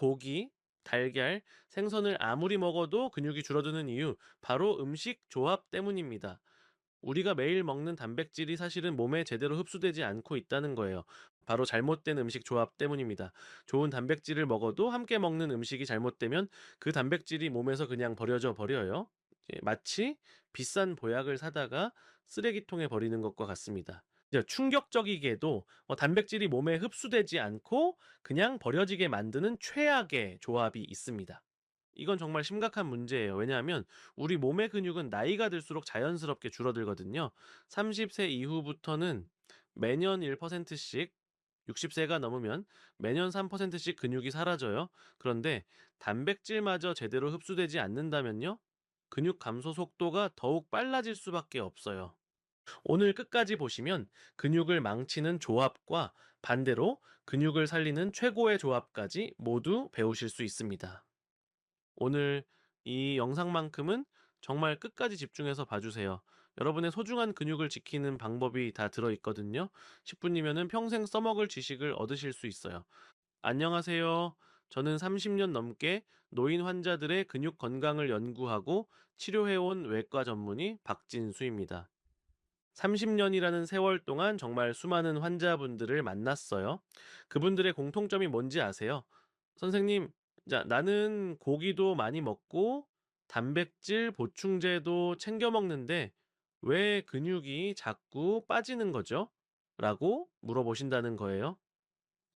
고기, 달걀, 생선을 아무리 먹어도 근육이 줄어드는 이유, 바로 음식 조합 때문입니다. 우리가 매일 먹는 단백질이 사실은 몸에 제대로 흡수되지 않고 있다는 거예요. 바로 잘못된 음식 조합 때문입니다. 좋은 단백질을 먹어도 함께 먹는 음식이 잘못되면 그 단백질이 몸에서 그냥 버려져 버려요. 마치 비싼 보약을 사다가 쓰레기통에 버리는 것과 같습니다. 이제 충격적이게도 단백질이 몸에 흡수되지 않고 그냥 버려지게 만드는 최악의 조합이 있습니다. 이건 정말 심각한 문제예요. 왜냐하면 우리 몸의 근육은 나이가 들수록 자연스럽게 줄어들거든요. 30세 이후부터는 매년 1%씩, 60세가 넘으면 매년 3%씩 근육이 사라져요. 그런데 단백질마저 제대로 흡수되지 않는다면요? 근육 감소 속도가 더욱 빨라질 수밖에 없어요. 오늘 끝까지 보시면 근육을 망치는 조합과 반대로 근육을 살리는 최고의 조합까지 모두 배우실 수 있습니다. 오늘 이 영상만큼은 정말 끝까지 집중해서 봐주세요. 여러분의 소중한 근육을 지키는 방법이 다 들어있거든요. 10분이면 평생 써먹을 지식을 얻으실 수 있어요. 안녕하세요. 저는 30년 넘게 노인 환자들의 근육 건강을 연구하고 치료해온 외과 전문의 박진수입니다. 30년이라는 세월 동안 정말 수많은 환자분들을 만났어요. 그분들의 공통점이 뭔지 아세요? 선생님, 자, 나는 고기도 많이 먹고 단백질 보충제도 챙겨 먹는데 왜 근육이 자꾸 빠지는 거죠? 라고 물어보신다는 거예요.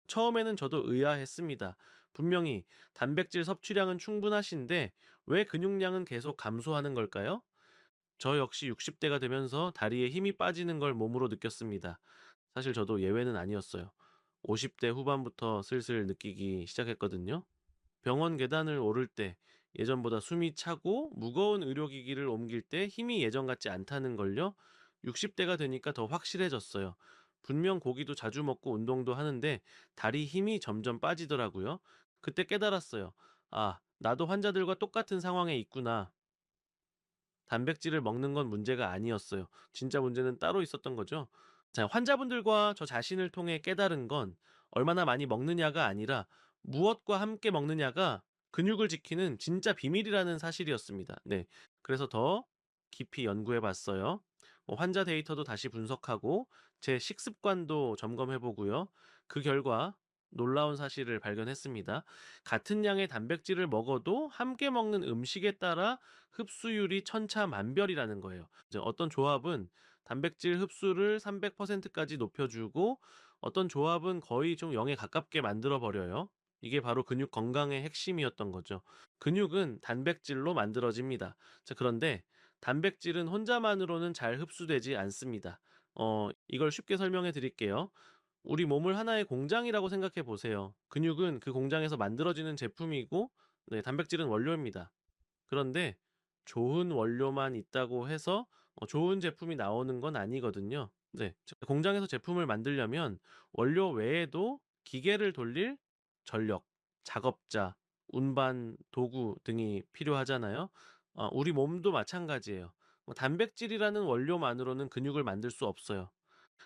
처음에는 저도 의아했습니다. 분명히 단백질 섭취량은 충분하신데 왜 근육량은 계속 감소하는 걸까요? 저 역시 60대가 되면서 다리에 힘이 빠지는 걸 몸으로 느꼈습니다. 사실 저도 예외는 아니었어요. 50대 후반부터 슬슬 느끼기 시작했거든요. 병원 계단을 오를 때 예전보다 숨이 차고 무거운 의료기기를 옮길 때 힘이 예전 같지 않다는 걸요. 60대가 되니까 더 확실해졌어요. 분명 고기도 자주 먹고 운동도 하는데 다리 힘이 점점 빠지더라고요. 그때 깨달았어요. 아, 나도 환자들과 똑같은 상황에 있구나. 단백질을 먹는 건 문제가 아니었어요. 진짜 문제는 따로 있었던 거죠. 자, 환자분들과 저 자신을 통해 깨달은 건 얼마나 많이 먹느냐가 아니라 무엇과 함께 먹느냐가 근육을 지키는 진짜 비밀이라는 사실이었습니다. 네. 그래서 더 깊이 연구해 봤어요. 환자 데이터도 다시 분석하고 제 식습관도 점검해 보고요. 그 결과 놀라운 사실을 발견했습니다. 같은 양의 단백질을 먹어도 함께 먹는 음식에 따라 흡수율이 천차만별이라는 거예요. 이제 어떤 조합은 단백질 흡수를 300%까지 높여주고 어떤 조합은 거의 좀 0에 가깝게 만들어 버려요. 이게 바로 근육 건강의 핵심이었던 거죠. 근육은 단백질로 만들어집니다. 자, 그런데 단백질은 혼자만으로는 잘 흡수되지 않습니다. 이걸 쉽게 설명해 드릴게요. 우리 몸을 하나의 공장이라고 생각해 보세요. 근육은 그 공장에서 만들어지는 제품이고, 네, 단백질은 원료입니다. 그런데 좋은 원료만 있다고 해서 좋은 제품이 나오는 건 아니거든요. 네. 공장에서 제품을 만들려면 원료 외에도 기계를 돌릴 전력, 작업자, 운반 도구 등이 필요하잖아요. 우리 몸도 마찬가지예요. 단백질이라는 원료만으로는 근육을 만들 수 없어요.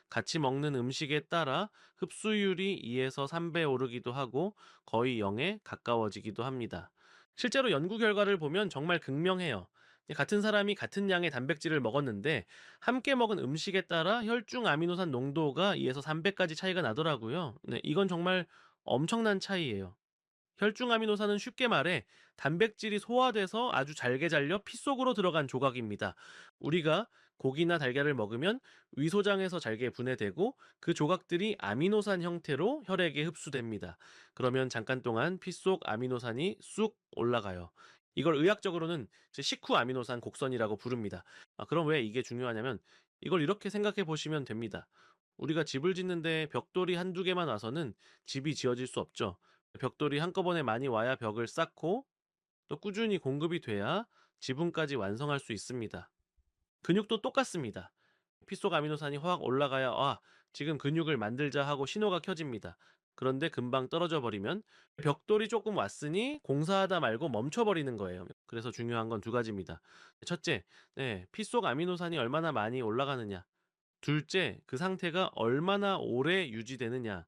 같이 먹는 음식에 따라 흡수율이 2에서 3배 오르기도 하고 거의 0에 가까워지기도 합니다. 실제로 연구 결과를 보면 정말 극명해요. 같은 사람이 같은 양의 단백질을 먹었는데 함께 먹은 음식에 따라 혈중 아미노산 농도가 2에서 3배까지 차이가 나더라고요. 네, 이건 정말 엄청난 차이예요. 혈중 아미노산은 쉽게 말해 단백질이 소화돼서 아주 잘게 잘려 피 속으로 들어간 조각입니다. 우리가 고기나 달걀을 먹으면 위소장에서 잘게 분해되고 그 조각들이 아미노산 형태로 혈액에 흡수됩니다. 그러면 잠깐 동안 피 속 아미노산이 쑥 올라가요. 이걸 의학적으로는 식후 아미노산 곡선이라고 부릅니다. 그럼 왜 이게 중요하냐면 이걸 이렇게 생각해 보시면 됩니다. 우리가 집을 짓는데 벽돌이 한두 개만 와서는 집이 지어질 수 없죠. 벽돌이 한꺼번에 많이 와야 벽을 쌓고 또 꾸준히 공급이 돼야 지붕까지 완성할 수 있습니다. 근육도 똑같습니다. 피 속 아미노산이 확 올라가야 지금 근육을 만들자 하고 신호가 켜집니다. 그런데 금방 떨어져 버리면 벽돌이 조금 왔으니 공사하다 말고 멈춰버리는 거예요. 그래서 중요한 건 두 가지입니다. 첫째, 네, 피 속 아미노산이 얼마나 많이 올라가느냐. 둘째, 그 상태가 얼마나 오래 유지되느냐.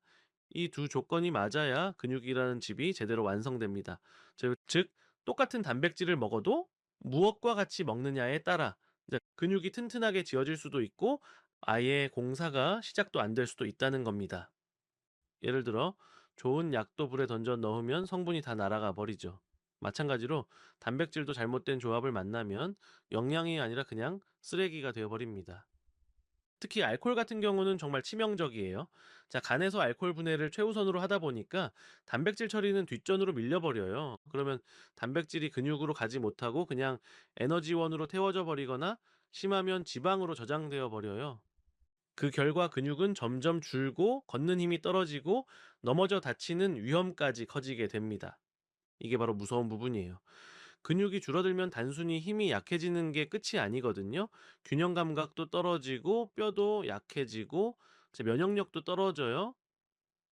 이 두 조건이 맞아야 근육이라는 집이 제대로 완성됩니다. 즉, 똑같은 단백질을 먹어도 무엇과 같이 먹느냐에 따라 이제 근육이 튼튼하게 지어질 수도 있고 아예 공사가 시작도 안 될 수도 있다는 겁니다. 예를 들어 좋은 약도 불에 던져 넣으면 성분이 다 날아가 버리죠. 마찬가지로 단백질도 잘못된 조합을 만나면 영양이 아니라 그냥 쓰레기가 되어 버립니다. 특히 알코올 같은 경우는 정말 치명적이에요. 자, 간에서 알코올 분해를 최우선으로 하다 보니까 단백질 처리는 뒷전으로 밀려버려요. 그러면 단백질이 근육으로 가지 못하고 그냥 에너지원으로 태워져 버리거나 심하면 지방으로 저장되어 버려요. 그 결과 근육은 점점 줄고 걷는 힘이 떨어지고 넘어져 다치는 위험까지 커지게 됩니다. 이게 바로 무서운 부분이에요. 근육이 줄어들면 단순히 힘이 약해지는 게 끝이 아니거든요. 균형 감각도 떨어지고 뼈도 약해지고 이제 면역력도 떨어져요.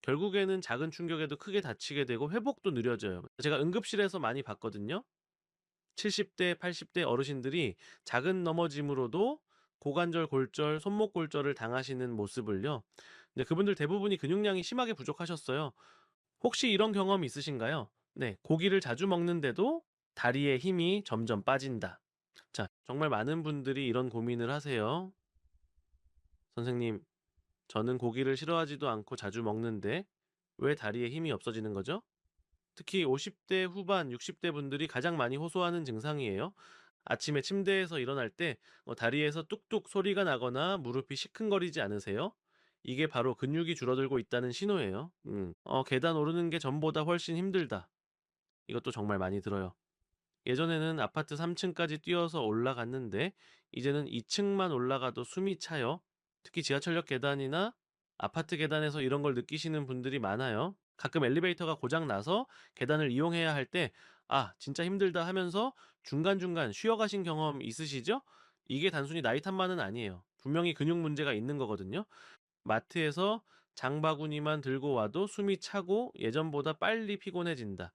결국에는 작은 충격에도 크게 다치게 되고 회복도 느려져요. 제가 응급실에서 많이 봤거든요. 70대, 80대 어르신들이 작은 넘어짐으로도 고관절 골절, 손목 골절을 당하시는 모습을요. 근데 그분들 대부분이 근육량이 심하게 부족하셨어요. 혹시 이런 경험 있으신가요? 네, 고기를 자주 먹는데도 다리에 힘이 점점 빠진다. 자, 정말 많은 분들이 이런 고민을 하세요. 선생님, 저는 고기를 싫어하지도 않고 자주 먹는데 왜 다리에 힘이 없어지는 거죠? 특히 50대 후반, 60대 분들이 가장 많이 호소하는 증상이에요. 아침에 침대에서 일어날 때 다리에서 뚝뚝 소리가 나거나 무릎이 시큰거리지 않으세요? 이게 바로 근육이 줄어들고 있다는 신호예요. 계단 오르는 게 전보다 훨씬 힘들다. 이것도 정말 많이 들어요. 예전에는 아파트 3층까지 뛰어서 올라갔는데 이제는 2층만 올라가도 숨이 차요. 특히 지하철역 계단이나 아파트 계단에서 이런 걸 느끼시는 분들이 많아요. 가끔 엘리베이터가 고장 나서 계단을 이용해야 할 때, 아, 진짜 힘들다 하면서 중간중간 쉬어가신 경험 있으시죠? 이게 단순히 나이 탓만은 아니에요. 분명히 근육 문제가 있는 거거든요. 마트에서 장바구니만 들고 와도 숨이 차고 예전보다 빨리 피곤해진다.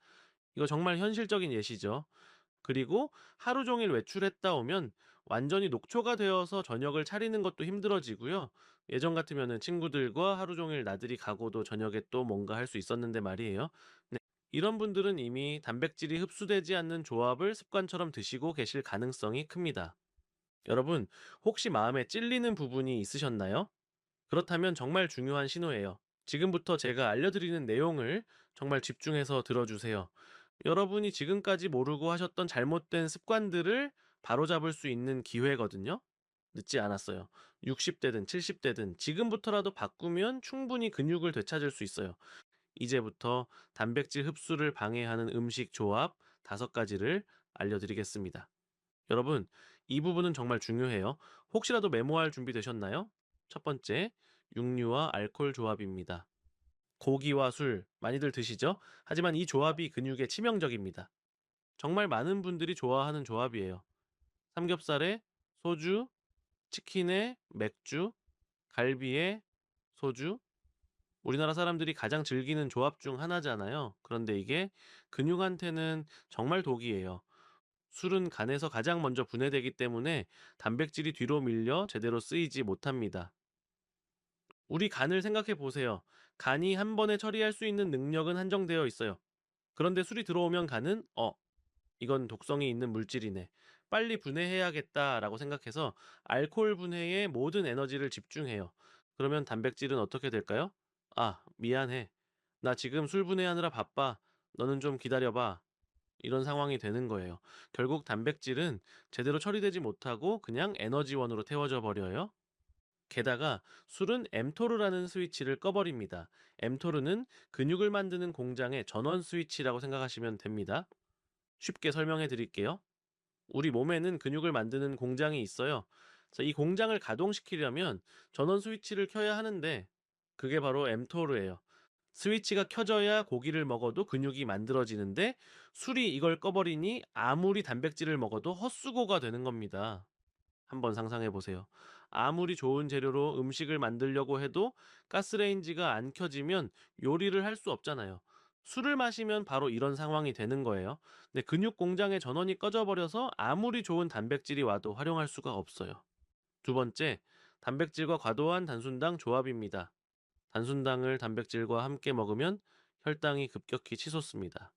이거 정말 현실적인 예시죠. 그리고 하루 종일 외출했다 오면 완전히 녹초가 되어서 저녁을 차리는 것도 힘들어지고요. 예전 같으면은 친구들과 하루 종일 나들이 가고도 저녁에 또 뭔가 할 수 있었는데 말이에요. 네. 이런 분들은 이미 단백질이 흡수되지 않는 조합을 습관처럼 드시고 계실 가능성이 큽니다. 여러분, 혹시 마음에 찔리는 부분이 있으셨나요? 그렇다면 정말 중요한 신호예요. 지금부터 제가 알려드리는 내용을 정말 집중해서 들어주세요. 여러분이 지금까지 모르고 하셨던 잘못된 습관들을 바로잡을 수 있는 기회거든요. 늦지 않았어요. 60대든 70대든 지금부터라도 바꾸면 충분히 근육을 되찾을 수 있어요. 이제부터 단백질 흡수를 방해하는 음식 조합 5가지를 알려드리겠습니다. 여러분, 이 부분은 정말 중요해요. 혹시라도 메모할 준비 되셨나요? 첫 번째, 육류와 알코올 조합입니다. 고기와 술 많이들 드시죠? 하지만 이 조합이 근육에 치명적입니다. 정말 많은 분들이 좋아하는 조합이에요. 삼겹살에 소주, 치킨에 맥주, 갈비에 소주. 우리나라 사람들이 가장 즐기는 조합 중 하나잖아요. 그런데 이게 근육한테는 정말 독이에요. 술은 간에서 가장 먼저 분해되기 때문에 단백질이 뒤로 밀려 제대로 쓰이지 못합니다. 우리 간을 생각해 보세요. 간이 한 번에 처리할 수 있는 능력은 한정되어 있어요. 그런데 술이 들어오면 간은 이건 독성이 있는 물질이네. 빨리 분해해야겠다라고 생각해서 알코올 분해에 모든 에너지를 집중해요. 그러면 단백질은 어떻게 될까요? 아, 미안해. 나 지금 술 분해하느라 바빠. 너는 좀 기다려봐. 이런 상황이 되는 거예요. 결국 단백질은 제대로 처리되지 못하고 그냥 에너지원으로 태워져 버려요. 게다가 술은 엠토르라는 스위치를 꺼버립니다. 엠토르는 근육을 만드는 공장의 전원 스위치라고 생각하시면 됩니다. 쉽게 설명해 드릴게요. 우리 몸에는 근육을 만드는 공장이 있어요. 그래서 이 공장을 가동시키려면 전원 스위치를 켜야 하는데 그게 바로 엠토르예요. 스위치가 켜져야 고기를 먹어도 근육이 만들어지는데 술이 이걸 꺼버리니 아무리 단백질을 먹어도 헛수고가 되는 겁니다. 한번 상상해 보세요. 아무리 좋은 재료로 음식을 만들려고 해도 가스레인지가 안 켜지면 요리를 할 수 없잖아요. 술을 마시면 바로 이런 상황이 되는 거예요. 근데 근육 공장의 전원이 꺼져 버려서 아무리 좋은 단백질이 와도 활용할 수가 없어요. 두 번째, 단백질과 과도한 단순당 조합입니다. 단순당을 단백질과 함께 먹으면 혈당이 급격히 치솟습니다.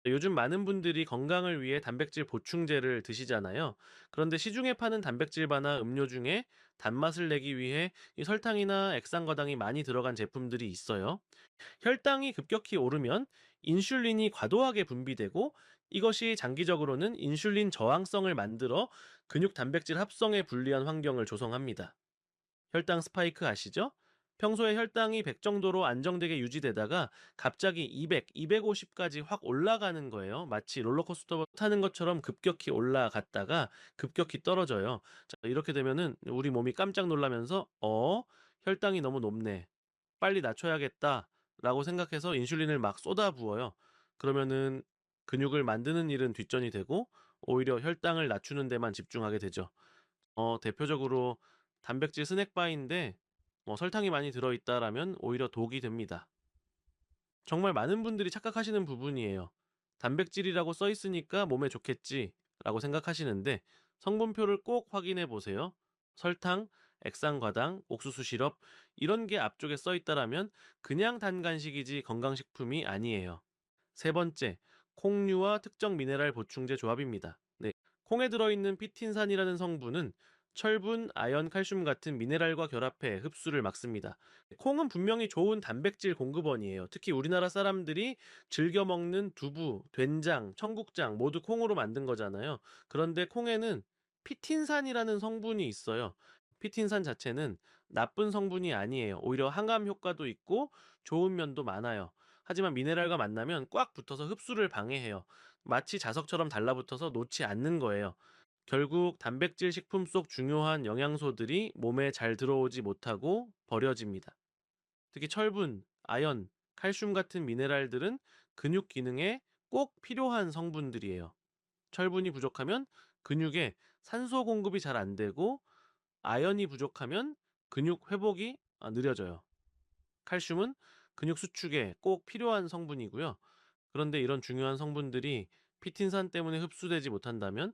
요즘 많은 분들이 건강을 위해 단백질 보충제를 드시잖아요. 그런데 시중에 파는 단백질바나 음료 중에 단맛을 내기 위해 이 설탕이나 액상과당이 많이 들어간 제품들이 있어요. 혈당이 급격히 오르면 인슐린이 과도하게 분비되고, 이것이 장기적으로는 인슐린 저항성을 만들어 근육 단백질 합성에 불리한 환경을 조성합니다. 혈당 스파이크 아시죠? 평소에 혈당이 100 정도로 안정되게 유지되다가 갑자기 200, 250까지 확 올라가는 거예요. 마치 롤러코스터 타는 것처럼 급격히 올라갔다가 급격히 떨어져요. 자, 이렇게 되면은 우리 몸이 깜짝 놀라면서 혈당이 너무 높네. 빨리 낮춰야겠다라고 생각해서 인슐린을 막 쏟아부어요. 그러면은 근육을 만드는 일은 뒷전이 되고 오히려 혈당을 낮추는 데만 집중하게 되죠. 대표적으로 단백질 스낵바인데 설탕이 많이 들어있다라면 오히려 독이 됩니다. 정말 많은 분들이 착각하시는 부분이에요. 단백질이라고 써 있으니까 몸에 좋겠지라고 생각하시는데, 성분표를 꼭 확인해 보세요. 설탕, 액상과당, 옥수수 시럽 이런 게 앞쪽에 써 있다라면 그냥 단 간식이지 건강식품이 아니에요. 세 번째, 콩류와 특정 미네랄 보충제 조합입니다. 네, 콩에 들어있는 피틴산이라는 성분은 철분, 아연, 칼슘 같은 미네랄과 결합해 흡수를 막습니다. 콩은 분명히 좋은 단백질 공급원이에요. 특히 우리나라 사람들이 즐겨 먹는 두부, 된장, 청국장 모두 콩으로 만든 거잖아요. 그런데 콩에는 피틴산이라는 성분이 있어요. 피틴산 자체는 나쁜 성분이 아니에요. 오히려 항암 효과도 있고 좋은 면도 많아요. 하지만 미네랄과 만나면 꽉 붙어서 흡수를 방해해요. 마치 자석처럼 달라붙어서 놓지 않는 거예요. 결국 단백질 식품 속 중요한 영양소들이 몸에 잘 들어오지 못하고 버려집니다. 특히 철분, 아연, 칼슘 같은 미네랄들은 근육 기능에 꼭 필요한 성분들이에요. 철분이 부족하면 근육에 산소 공급이 잘 안 되고, 아연이 부족하면 근육 회복이 느려져요. 칼슘은 근육 수축에 꼭 필요한 성분이고요. 그런데 이런 중요한 성분들이 피틴산 때문에 흡수되지 못한다면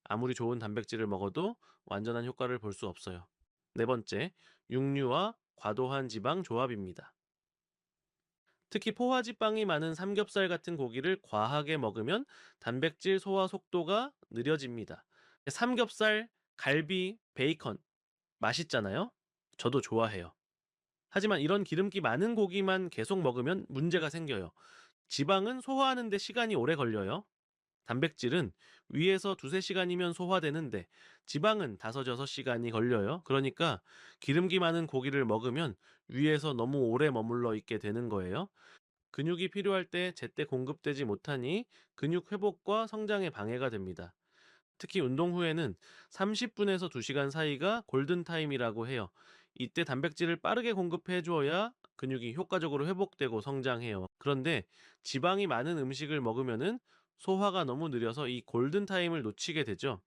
아무리 좋은 단백질을 먹어도 완전한 효과를 볼 수 없어요. 네 번째, 육류와 과도한 지방 조합입니다. 특히 포화지방이 많은 삼겹살 같은 고기를 과하게 먹으면 단백질 소화 속도가 느려집니다. 삼겹살, 갈비, 베이컨 맛있잖아요? 저도 좋아해요. 하지만 이런 기름기 많은 고기만 계속 먹으면 문제가 생겨요. 지방은 소화하는 데 시간이 오래 걸려요. 단백질은 위에서 두세 시간이면 소화되는데 지방은 5-6시간이 걸려요. 그러니까 기름기 많은 고기를 먹으면 위에서 너무 오래 머물러 있게 되는 거예요. 근육이 필요할 때 제때 공급되지 못하니 근육 회복과 성장에 방해가 됩니다. 특히 운동 후에는 30분에서 2시간 사이가 골든타임이라고 해요. 이때 단백질을 빠르게 공급해 주어야 근육이 효과적으로 회복되고 성장해요. 그런데 지방이 많은 음식을 먹으면은 소화가 너무 느려서 이 골든타임을 놓치게 되죠.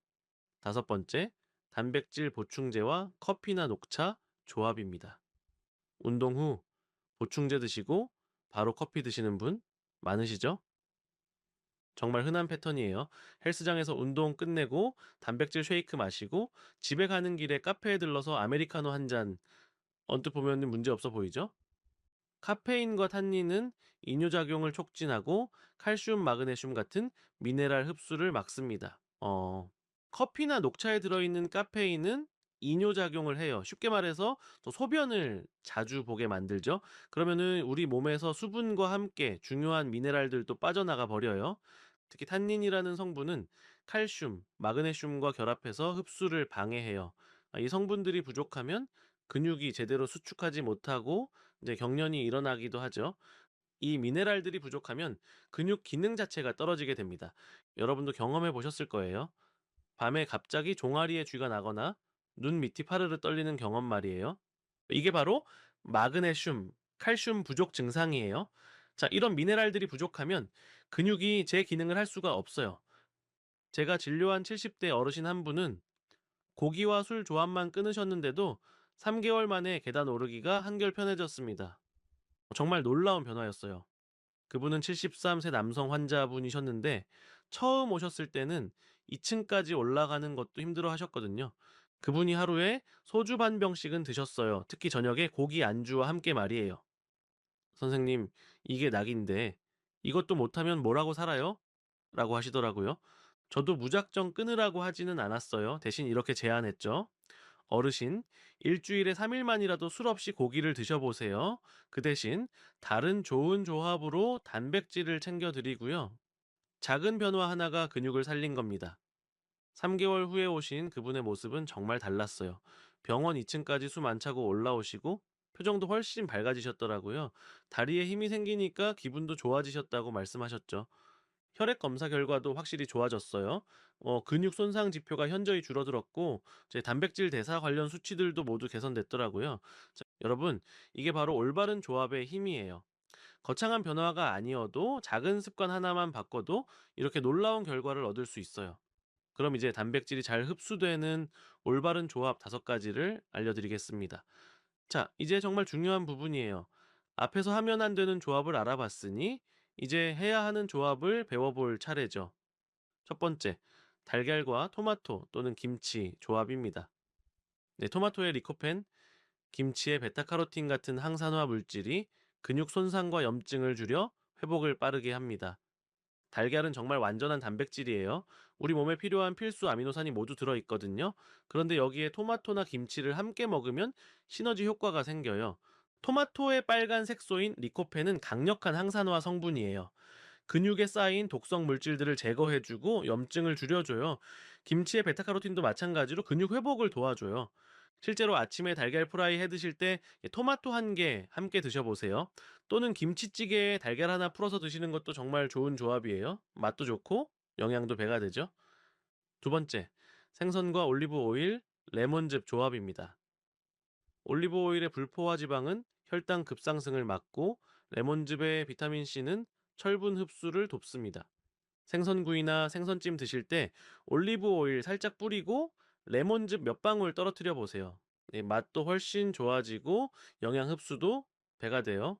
다섯 번째, 단백질 보충제와 커피나 녹차 조합입니다. 운동 후 보충제 드시고 바로 커피 드시는 분 많으시죠? 정말 흔한 패턴이에요. 헬스장에서 운동 끝내고 단백질 쉐이크 마시고 집에 가는 길에 카페에 들러서 아메리카노 한 잔, 언뜻 보면 문제 없어 보이죠? 카페인과 탄닌은 이뇨작용을 촉진하고 칼슘, 마그네슘 같은 미네랄 흡수를 막습니다. 커피나 녹차에 들어있는 카페인은 이뇨작용을 해요. 쉽게 말해서 또 소변을 자주 보게 만들죠. 그러면은 우리 몸에서 수분과 함께 중요한 미네랄들도 빠져나가 버려요. 특히 탄닌이라는 성분은 칼슘, 마그네슘과 결합해서 흡수를 방해해요. 이 성분들이 부족하면 근육이 제대로 수축하지 못하고 이제 경련이 일어나기도 하죠. 이 미네랄들이 부족하면 근육 기능 자체가 떨어지게 됩니다. 여러분도 경험해 보셨을 거예요. 밤에 갑자기 종아리에 쥐가 나거나 눈 밑이 파르르 떨리는 경험 말이에요. 이게 바로 마그네슘, 칼슘 부족 증상이에요. 자, 이런 미네랄들이 부족하면 근육이 제 기능을 할 수가 없어요. 제가 진료한 70대 어르신 한 분은 고기와 술 조합만 끊으셨는데도 3개월 만에 계단 오르기가 한결 편해졌습니다. 정말 놀라운 변화였어요. 그분은 73세 남성 환자분이셨는데 처음 오셨을 때는 2층까지 올라가는 것도 힘들어 하셨거든요. 그분이 하루에 소주 반 병씩은 드셨어요. 특히 저녁에 고기 안주와 함께 말이에요. 선생님, 이게 낙인데 이것도 못하면 뭐라고 살아요? 라고 하시더라고요. 저도 무작정 끊으라고 하지는 않았어요. 대신 이렇게 제안했죠. 어르신, 일주일에 3일만이라도 술 없이 고기를 드셔보세요. 그 대신 다른 좋은 조합으로 단백질을 챙겨드리고요. 작은 변화 하나가 근육을 살린 겁니다. 3개월 후에 오신 그분의 모습은 정말 달랐어요. 병원 2층까지 숨 안 차고 올라오시고 표정도 훨씬 밝아지셨더라고요. 다리에 힘이 생기니까 기분도 좋아지셨다고 말씀하셨죠. 혈액 검사 결과도 확실히 좋아졌어요. 근육 손상 지표가 현저히 줄어들었고, 제 단백질 대사 관련 수치들도 모두 개선됐더라고요. 자, 여러분, 이게 바로 올바른 조합의 힘이에요. 거창한 변화가 아니어도 작은 습관 하나만 바꿔도 이렇게 놀라운 결과를 얻을 수 있어요. 그럼 이제 단백질이 잘 흡수되는 올바른 조합 5가지를 알려드리겠습니다. 자, 이제 정말 중요한 부분이에요. 앞에서 하면 안 되는 조합을 알아봤으니 이제 해야 하는 조합을 배워볼 차례죠. 첫 번째, 달걀과 토마토 또는 김치 조합입니다. 네, 토마토의 리코펜, 김치의 베타카로틴 같은 항산화 물질이 근육 손상과 염증을 줄여 회복을 빠르게 합니다. 달걀은 정말 완전한 단백질이에요. 우리 몸에 필요한 필수 아미노산이 모두 들어있거든요. 그런데 여기에 토마토나 김치를 함께 먹으면 시너지 효과가 생겨요. 토마토의 빨간 색소인 리코펜은 강력한 항산화 성분이에요. 근육에 쌓인 독성 물질들을 제거해주고 염증을 줄여줘요. 김치의 베타카로틴도 마찬가지로 근육 회복을 도와줘요. 실제로 아침에 달걀 프라이 해 드실 때 토마토 한 개 함께 드셔보세요. 또는 김치찌개에 달걀 하나 풀어서 드시는 것도 정말 좋은 조합이에요. 맛도 좋고 영양도 배가 되죠. 두 번째, 생선과 올리브 오일, 레몬즙 조합입니다. 올리브 오일의 불포화 지방은 혈당 급상승을 막고 레몬즙의 비타민 C는 철분 흡수를 돕습니다. 생선구이나 생선찜 드실 때 올리브 오일 살짝 뿌리고 레몬즙 몇 방울 떨어뜨려 보세요. 네, 맛도 훨씬 좋아지고 영양 흡수도 배가 돼요.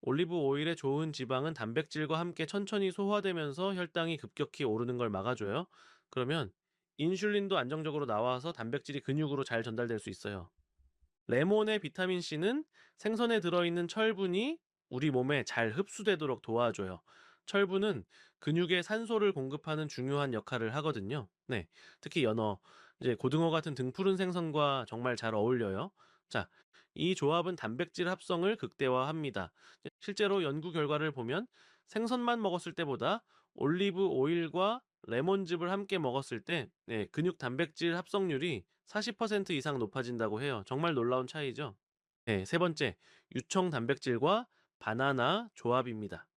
올리브 오일의 좋은 지방은 단백질과 함께 천천히 소화되면서 혈당이 급격히 오르는 걸 막아줘요. 그러면 인슐린도 안정적으로 나와서 단백질이 근육으로 잘 전달될 수 있어요. 레몬의 비타민 C는 생선에 들어있는 철분이 우리 몸에 잘 흡수되도록 도와줘요. 철분은 근육에 산소를 공급하는 중요한 역할을 하거든요. 네. 특히 연어, 이제 고등어 같은 등푸른 생선과 정말 잘 어울려요. 자, 이 조합은 단백질 합성을 극대화합니다. 실제로 연구 결과를 보면 생선만 먹었을 때보다 올리브 오일과 레몬즙을 함께 먹었을 때 네, 근육 단백질 합성률이 40% 이상 높아진다고 해요. 정말 놀라운 차이죠. 네, 세 번째, 유청 단백질과 바나나 조합입니다.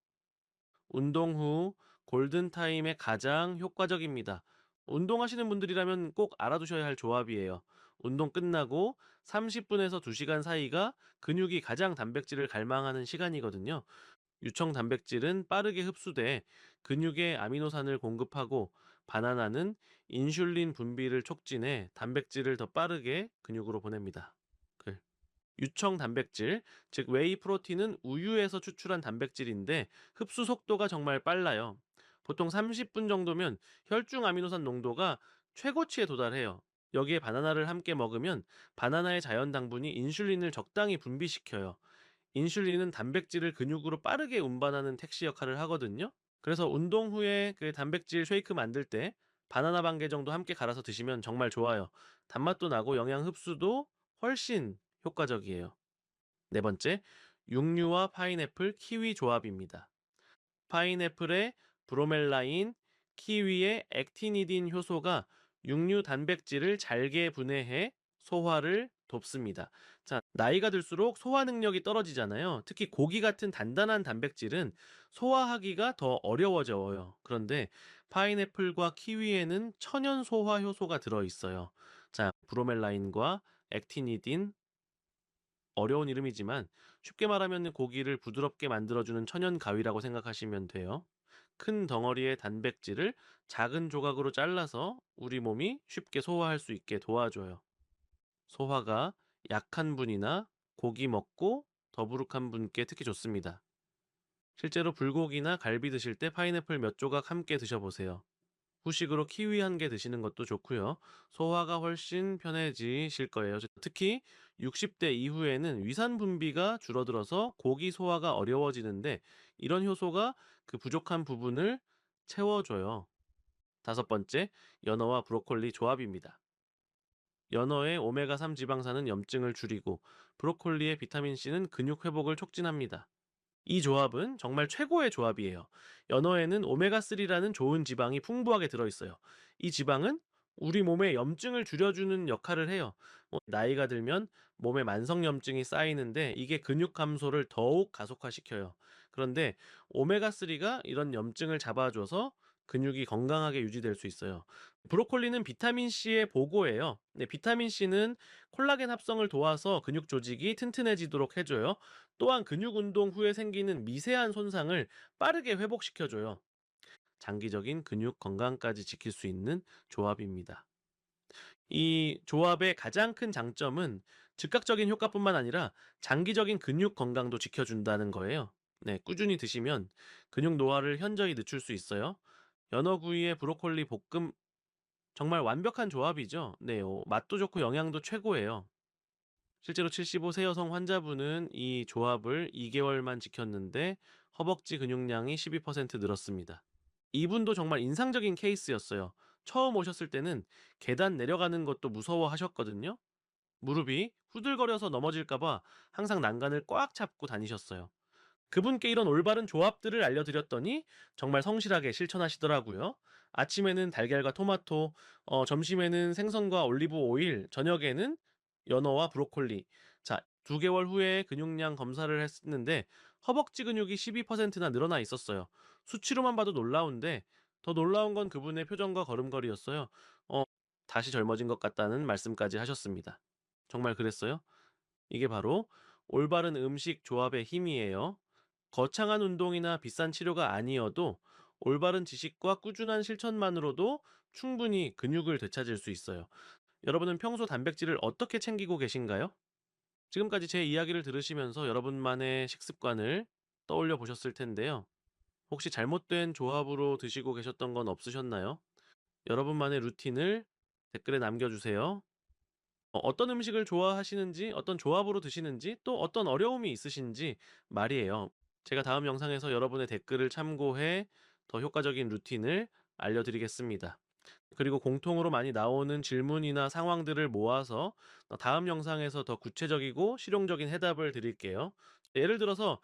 운동 후 골든타임에 가장 효과적입니다. 운동하시는 분들이라면 꼭 알아두셔야 할 조합이에요. 운동 끝나고 30분에서 2시간 사이가 근육이 가장 단백질을 갈망하는 시간이거든요. 유청 단백질은 빠르게 흡수돼 근육에 아미노산을 공급하고 바나나는 인슐린 분비를 촉진해 단백질을 더 빠르게 근육으로 보냅니다. 그 유청 단백질, 즉 웨이 프로틴은 우유에서 추출한 단백질인데 흡수 속도가 정말 빨라요. 보통 30분 정도면 혈중 아미노산 농도가 최고치에 도달해요. 여기에 바나나를 함께 먹으면 바나나의 자연 당분이 인슐린을 적당히 분비시켜요. 인슐린은 단백질을 근육으로 빠르게 운반하는 택시 역할을 하거든요. 그래서 운동 후에 그 단백질 쉐이크 만들 때 바나나 반개 정도 함께 갈아서 드시면 정말 좋아요. 단맛도 나고 영양 흡수도 훨씬 효과적이에요. 네 번째, 육류와 파인애플, 키위 조합입니다. 파인애플의 브로멜라인, 키위의 액티니딘 효소가 육류 단백질을 잘게 분해해 소화를 돕습니다. 자, 나이가 들수록 소화 능력이 떨어지잖아요. 특히 고기 같은 단단한 단백질은 소화하기가 더 어려워져요. 그런데 파인애플과 키위에는 천연 소화 효소가 들어 있어요. 자, 브로멜라인과 액티니딘, 어려운 이름이지만 쉽게 말하면 고기를 부드럽게 만들어주는 천연 가위라고 생각하시면 돼요. 큰 덩어리의 단백질을 작은 조각으로 잘라서 우리 몸이 쉽게 소화할 수 있게 도와줘요. 소화가 약한 분이나 고기 먹고 더부룩한 분께 특히 좋습니다. 실제로 불고기나 갈비 드실 때 파인애플 몇 조각 함께 드셔보세요. 후식으로 키위 한 개 드시는 것도 좋고요. 소화가 훨씬 편해지실 거예요. 특히 60대 이후에는 위산 분비가 줄어들어서 고기 소화가 어려워지는데 이런 효소가 그 부족한 부분을 채워줘요. 다섯 번째, 연어와 브로콜리 조합입니다. 연어의 오메가3 지방산은 염증을 줄이고 브로콜리의 비타민C는 근육 회복을 촉진합니다. 이 조합은 정말 최고의 조합이에요. 연어에는 오메가3라는 좋은 지방이 풍부하게 들어있어요. 이 지방은 우리 몸에 염증을 줄여주는 역할을 해요. 나이가 들면 몸에 만성염증이 쌓이는데 이게 근육 감소를 더욱 가속화시켜요. 그런데 오메가3가 이런 염증을 잡아줘서 근육이 건강하게 유지될 수 있어요. 브로콜리는 비타민C의 보고예요. 네, 비타민C는 콜라겐 합성을 도와서 근육 조직이 튼튼해지도록 해줘요. 또한 근육 운동 후에 생기는 미세한 손상을 빠르게 회복시켜줘요. 장기적인 근육 건강까지 지킬 수 있는 조합입니다. 이 조합의 가장 큰 장점은 즉각적인 효과뿐만 아니라 장기적인 근육 건강도 지켜준다는 거예요. 네, 꾸준히 드시면 근육 노화를 현저히 늦출 수 있어요. 연어구이에 브로콜리 볶음 정말 완벽한 조합이죠. 네, 맛도 좋고 영양도 최고예요. 실제로 75세 여성 환자분은 이 조합을 2개월만 지켰는데 허벅지 근육량이 12% 늘었습니다. 이분도 정말 인상적인 케이스였어요. 처음 오셨을 때는 계단 내려가는 것도 무서워하셨거든요. 무릎이 후들거려서 넘어질까봐 항상 난간을 꽉 잡고 다니셨어요. 그분께 이런 올바른 조합들을 알려드렸더니 정말 성실하게 실천하시더라고요. 아침에는 달걀과 토마토, 점심에는 생선과 올리브 오일, 저녁에는 연어와 브로콜리. 자, 2개월 후에 근육량 검사를 했는데 허벅지 근육이 12%나 늘어나 있었어요. 수치로만 봐도 놀라운데 더 놀라운 건 그분의 표정과 걸음걸이였어요. 어, 다시 젊어진 것 같다는 말씀까지 하셨습니다. 정말 그랬어요? 이게 바로 올바른 음식 조합의 힘이에요. 거창한 운동이나 비싼 치료가 아니어도 올바른 지식과 꾸준한 실천만으로도 충분히 근육을 되찾을 수 있어요. 여러분은 평소 단백질을 어떻게 챙기고 계신가요? 지금까지 제 이야기를 들으시면서 여러분만의 식습관을 떠올려 보셨을 텐데요. 혹시 잘못된 조합으로 드시고 계셨던 건 없으셨나요? 여러분만의 루틴을 댓글에 남겨주세요. 어떤 음식을 좋아하시는지, 어떤 조합으로 드시는지, 또 어떤 어려움이 있으신지 말이에요. 제가 다음 영상에서 여러분의 댓글을 참고해 더 효과적인 루틴을 알려드리겠습니다. 그리고 공통으로 많이 나오는 질문이나 상황들을 모아서 다음 영상에서 더 구체적이고 실용적인 해답을 드릴게요. 예를 들어서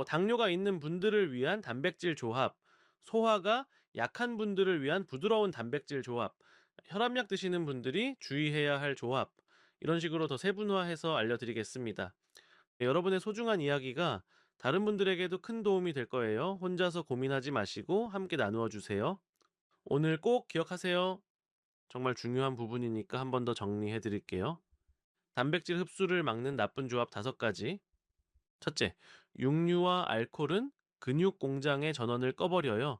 당뇨가 있는 분들을 위한 단백질 조합, 소화가 약한 분들을 위한 부드러운 단백질 조합, 혈압약 드시는 분들이 주의해야 할 조합, 이런 식으로 더 세분화해서 알려드리겠습니다. 여러분의 소중한 이야기가 다른 분들에게도 큰 도움이 될 거예요. 혼자서 고민하지 마시고 함께 나누어 주세요. 오늘 꼭 기억하세요. 정말 중요한 부분이니까 한 번 더 정리해 드릴게요. 단백질 흡수를 막는 나쁜 조합 5가지. 첫째, 육류와 알코올은 근육 공장의 전원을 꺼버려요.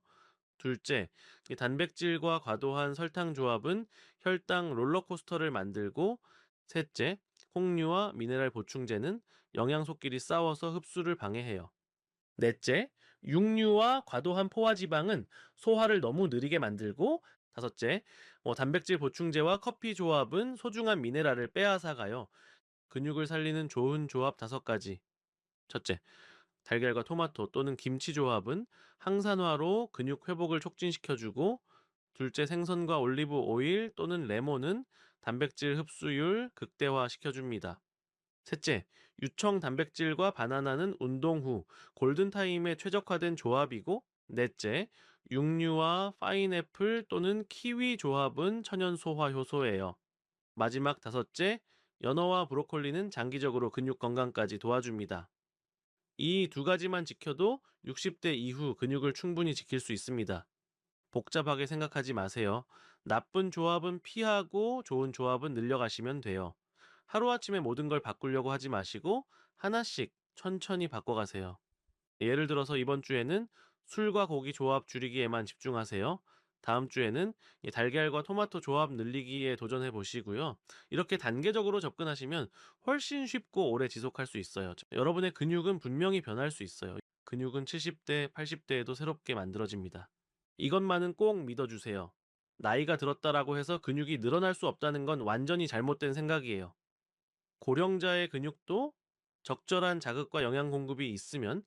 둘째, 이 단백질과 과도한 설탕 조합은 혈당 롤러코스터를 만들고, 셋째, 홍류와 미네랄 보충제는 영양소끼리 싸워서 흡수를 방해해요. 넷째, 육류와 과도한 포화지방은 소화를 너무 느리게 만들고, 다섯째, 단백질 보충제와 커피 조합은 소중한 미네랄을 빼앗아가요. 근육을 살리는 좋은 조합 5가지. 첫째, 달걀과 토마토 또는 김치 조합은 항산화로 근육 회복을 촉진시켜주고, 둘째, 생선과 올리브 오일 또는 레몬은 단백질 흡수율 극대화시켜줍니다. 셋째, 유청 단백질과 바나나는 운동 후 골든타임에 최적화된 조합이고, 넷째, 육류와 파인애플 또는 키위 조합은 천연 소화 효소예요. 마지막 다섯째, 연어와 브로콜리는 장기적으로 근육 건강까지 도와줍니다. 이 2가지만 지켜도 60대 이후 근육을 충분히 지킬 수 있습니다. 복잡하게 생각하지 마세요. 나쁜 조합은 피하고 좋은 조합은 늘려가시면 돼요. 하루아침에 모든 걸 바꾸려고 하지 마시고 하나씩 천천히 바꿔가세요. 예를 들어서 이번 주에는 술과 고기 조합 줄이기에만 집중하세요. 다음 주에는 이 달걀과 토마토 조합 늘리기에 도전해 보시고요. 이렇게 단계적으로 접근하시면 훨씬 쉽고 오래 지속할 수 있어요. 여러분의 근육은 분명히 변할 수 있어요. 근육은 70대, 80대에도 새롭게 만들어집니다. 이것만은 꼭 믿어주세요. 나이가 들었다라고 해서 근육이 늘어날 수 없다는 건 완전히 잘못된 생각이에요. 고령자의 근육도 적절한 자극과 영양 공급이 있으면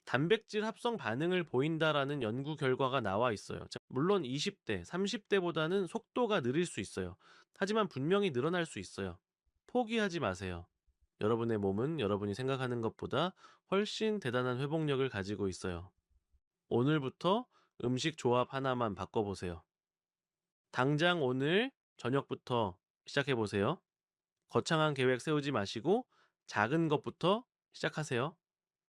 단백질 합성 반응을 보인다라는 연구 결과가 나와 있어요. 자, 물론 20대, 30대보다는 속도가 느릴 수 있어요. 하지만 분명히 늘어날 수 있어요. 포기하지 마세요. 여러분의 몸은 여러분이 생각하는 것보다 훨씬 대단한 회복력을 가지고 있어요. 오늘부터 음식 조합 하나만 바꿔보세요. 당장 오늘 저녁부터 시작해보세요. 거창한 계획 세우지 마시고 작은 것부터 시작하세요.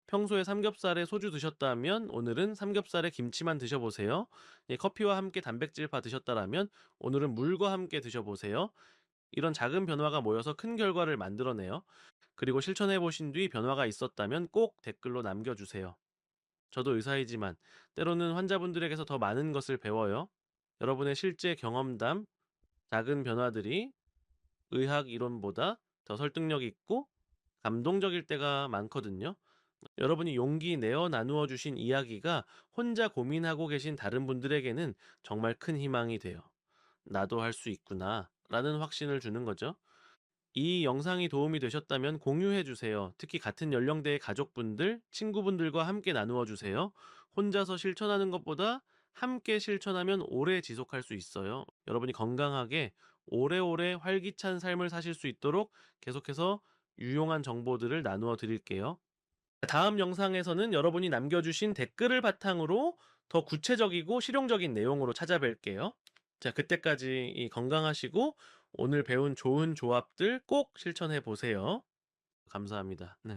평소에 삼겹살에 소주 드셨다면 오늘은 삼겹살에 김치만 드셔보세요. 예, 커피와 함께 단백질바 드셨다라면 오늘은 물과 함께 드셔보세요. 이런 작은 변화가 모여서 큰 결과를 만들어내요. 그리고 실천해 보신 뒤 변화가 있었다면 꼭 댓글로 남겨주세요. 저도 의사이지만 때로는 환자분들에게서 더 많은 것을 배워요. 여러분의 실제 경험담, 작은 변화들이 의학 이론보다 더 설득력 있고 감동적일 때가 많거든요. 여러분이 용기 내어 나누어 주신 이야기가 혼자 고민하고 계신 다른 분들에게는 정말 큰 희망이 돼요. '나도 할 수 있구나.' 라는 확신을 주는 거죠. 이 영상이 도움이 되셨다면 공유해 주세요. 특히 같은 연령대의 가족분들, 친구분들과 함께 나누어 주세요. 혼자서 실천하는 것보다 함께 실천하면 오래 지속할 수 있어요. 여러분이 건강하게 오래오래 활기찬 삶을 사실 수 있도록 계속해서 유용한 정보들을 나누어 드릴게요. 다음 영상에서는 여러분이 남겨주신 댓글을 바탕으로 더 구체적이고 실용적인 내용으로 찾아뵐게요. 자, 그때까지 건강하시고 오늘 배운 좋은 조합들 꼭 실천해 보세요. 감사합니다. 네.